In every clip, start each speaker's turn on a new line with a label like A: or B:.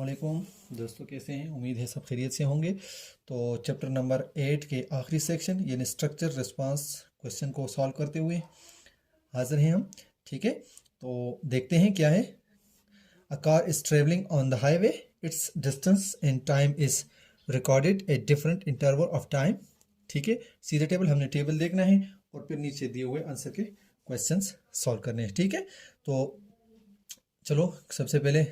A: अस्सलामुअलैकुम दोस्तों, कैसे हैं? उम्मीद है सब खैरियत से होंगे। तो चैप्टर नंबर 8 के आखिरी सेक्शन यानी स्ट्रक्चर रिस्पांस क्वेश्चन को सॉल्व करते हुए हाजिर हैं हम। ठीक है, तो देखते हैं क्या है। A car is travelling on the highway, it's distance in time is recorded at different interval of time. ठीक है, सीधे टेबल हमने टेबल देखना है और फिर नीचे दिए हुए आंसर के क्वेश्चंस सॉल्व करने हैं। ठीक है, तो चलो सबसे पहले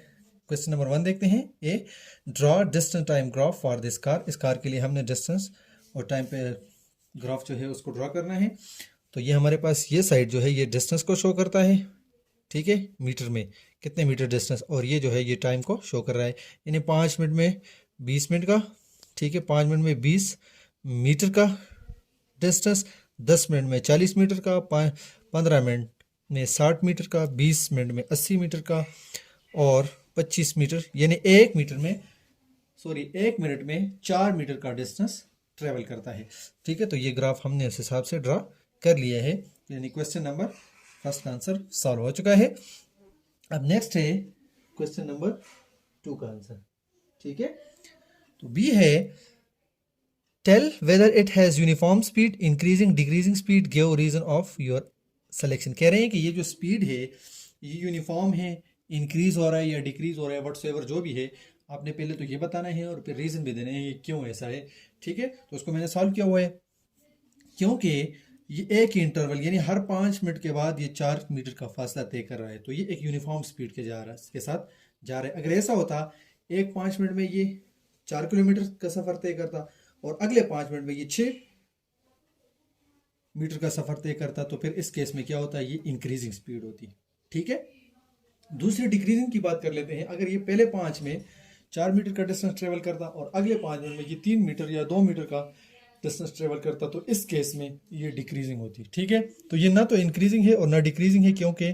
A: क्वेश्चन नंबर 1 देखते हैं। A, draw distance time graph for this car. इस कार के लिए हमने डिस्टेंस और टाइम पे ग्राफ जो है उसको ड्रॉ करना है। तो ये हमारे पास ये साइड जो है ये डिस्टेंस को शो करता है। ठीक है, मीटर में कितने मीटर डिस्टेंस, और ये जो है ये टाइम को शो कर रहा है, यानी 5 मिनट में 20 मिनट का। ठीक है, 5 मिनट में 20 मीटर का डिस्टेंस, 10 मिनट में 40 मीटर का, 15 मिनट में 60 मीटर का, 20 मिनट में 80 मीटर का और 25 मीटर यानी 1 मिनट में 4 मीटर का डिस्टेंस ट्रेवल करता है। ठीक है, तो ये ग्राफ हमने इस हिसाब से ड्रा कर लिया है, यानी क्वेश्चन नंबर फर्स्ट का आंसर सॉल्व हो चुका है। अब नेक्स्ट है क्वेश्चन नंबर 2 का आंसर। ठीक है, तो बी है, tell whether it has uniform speed, increasing decreasing speed, give reason of your selection. कह रहे हैं कि ये जो स्पीड है ये यूनिफॉर्म है, इंक्रीज हो रहा है या डिक्रीज हो रहा है, व्हाटसोएवर जो भी है, आपने पहले तो ये बताना है और फिर रीजन भी देना है ये क्यों ऐसा है। ठीक है, तो उसको मैंने सॉल्व किया हुआ है, क्योंकि ये एक ही इंटरवल यानी हर 5 मिनट के बाद ये 4 मीटर का फासला तय कर रहा है, तो ये एक यूनिफॉर्म स्पीड के साथ जा रहा है। अगर ऐसा होता एक 5 मिनट में ये 4 किलोमीटर का सफर तय करता और अगले 5 मिनट में ये 6 मीटर का सफर तय करता, तो फिर इस केस में क्या होता है, ये इंक्रीजिंग स्पीड होती। ठीक है, दूसरी डिक्रीजिंग की बात कर लेते हैं। अगर ये पहले 5 में 4 मीटर का डिस्टेंस ट्रेवल करता और अगले 5 मिनट में ये 3 मीटर या 2 मीटर का डिस्टेंस ट्रेवल करता, तो इस केस में ये डिक्रीजिंग होती। ठीक है, तो ये ना तो इंक्रीजिंग है और ना डिक्रीजिंग है, क्योंकि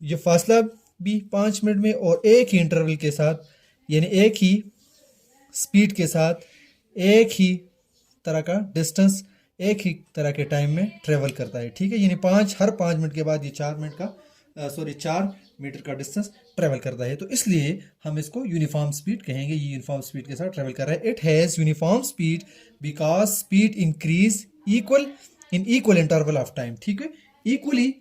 A: ये फासला भी 5 मिनट में और एक ही इंटरवल के साथ यानी एक ही स्पीड के साथ एक ही तरह का डिस्टेंस एक ही तरह के टाइम में ट्रेवल करता है। ठीक है, यानी हर 5 मिनट के बाद ये 4 मीटर का डिस्टेंस ट्रेवल करता है, तो इसलिए हम इसको यूनिफॉर्म स्पीड कहेंगे। ये यूनिफॉर्म स्पीड के साथ ट्रेवल कर रहा है। It has uniform speed because speed increase equal interval of time. ठीक है, इक्वली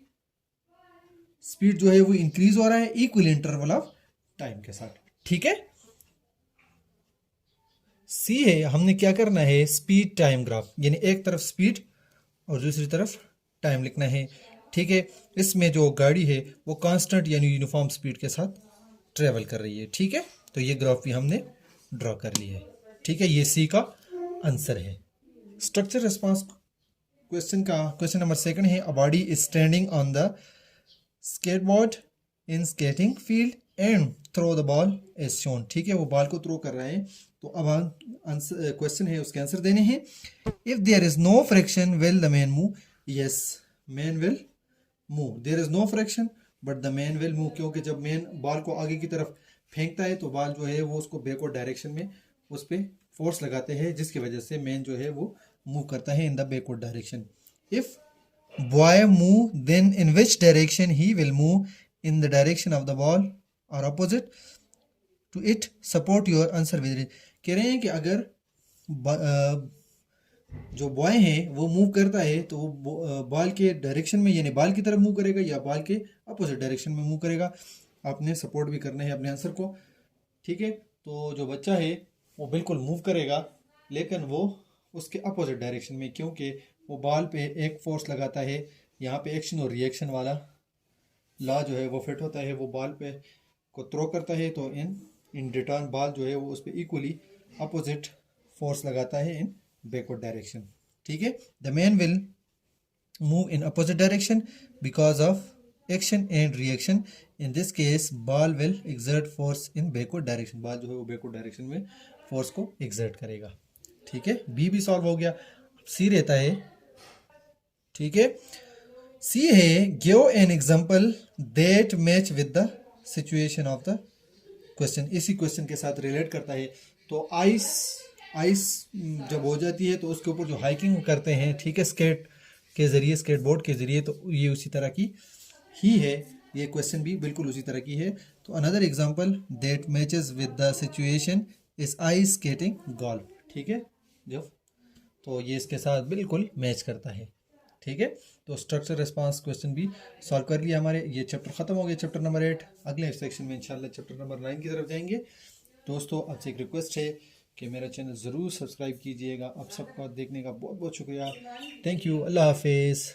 A: स्पीड जो है वो इंक्रीज हो रहा है इक्वल इंटरवल ऑफ टाइम के साथ। ठीक है, सी है, हमने क्या करना है, स्पीड टाइम ग्राफ, यानी एक तरफ स्पीड और दूसरी तरफ टाइम लिखना है। ठीक है, इसमें जो गाड़ी है वो कांस्टेंट यानी यूनिफॉर्म स्पीड के साथ ट्रेवल कर रही है। ठीक है, तो ये ग्राफ भी हमने ड्रॉ कर लिया है। ठीक है, ये सी का आंसर है। स्ट्रक्चर रिस्पांस क्वेश्चन नंबर 2 है, a body is standing on the skateboard in skating field and throw the ball as shown. ठीक है, वो बॉल को थ्रो कर रहे हैं, तो अब क्वेश्चन है उसके आंसर देने हैं। If there is no friction will the man move. Yes, man will move. There is no friction but the man will move, क्योंकि जब मैन बॉल को आगे की तरफ फेंकता है तो बॉल जो है वो उसको बैकवर्ड डायरेक्शन में उस पर फोर्स लगाते हैं, जिसकी वजह से मैन जो है वो मूव करता है in the backward direction. If boy move then in which direction he will move, in the direction of the ball और opposite to it. Support your answer with. कह रहे हैं कि अगर जो बॉय है वो मूव करता है तो वो बॉल के डायरेक्शन में यानी बॉल की तरफ मूव करेगा या बॉल के अपोजिट डायरेक्शन में मूव करेगा। आपने सपोर्ट भी करना है अपने आंसर को। ठीक है, तो जो बच्चा है वो बिल्कुल मूव करेगा लेकिन वो उसके अपोजिट डायरेक्शन में, क्योंकि वो बॉल पे एक फोर्स लगाता है। यहाँ पे एक्शन और रिएक्शन वाला लॉ जो है वो फिट होता है। वो बॉल पे को थ्रो करता है तो इन रिटर्न बॉल जो है वो उस पर इक्वली अपोजिट फोर्स लगाता है इन बैकवर्ड डायरेक्शन। ठीक है, the man will move in opposite direction because of action and reaction. In this case ball will exert force in backward direction. Ball जो है वो बैकवर्ड डायरेक्शन में फोर्स को exert करेगा। ठीक है, बी भी सॉल्व हो गया। सी रहता है। ठीक है, सी है, give an example that match with the situation of the question. इसी क्वेश्चन के साथ रिलेट करता है। तो आइस जब हो जाती है तो उसके ऊपर जो हाइकिंग करते हैं, ठीक है, स्केटबोर्ड के जरिए, तो ये उसी तरह की ही है। ये क्वेश्चन भी बिल्कुल उसी तरह की है। तो another example that matches with the situation is ice skating golf. ठीक है, जो तो ये इसके साथ बिल्कुल मैच करता है। ठीक है, तो स्ट्रक्चर रिस्पांस क्वेश्चन भी सॉल्व कर लिया हमारे। ये चैप्टर खत्म हो गया, चैप्टर नंबर 8। अगले सेक्शन में इंशाल्लाह चैप्टर नंबर 9 की तरफ जाएंगे। दोस्तों आपसे एक रिक्वेस्ट है कि मेरा चैनल ज़रूर सब्सक्राइब कीजिएगा। आप सबका देखने का बहुत बहुत शुक्रिया। थैंक यू, अल्लाह हाफिज़।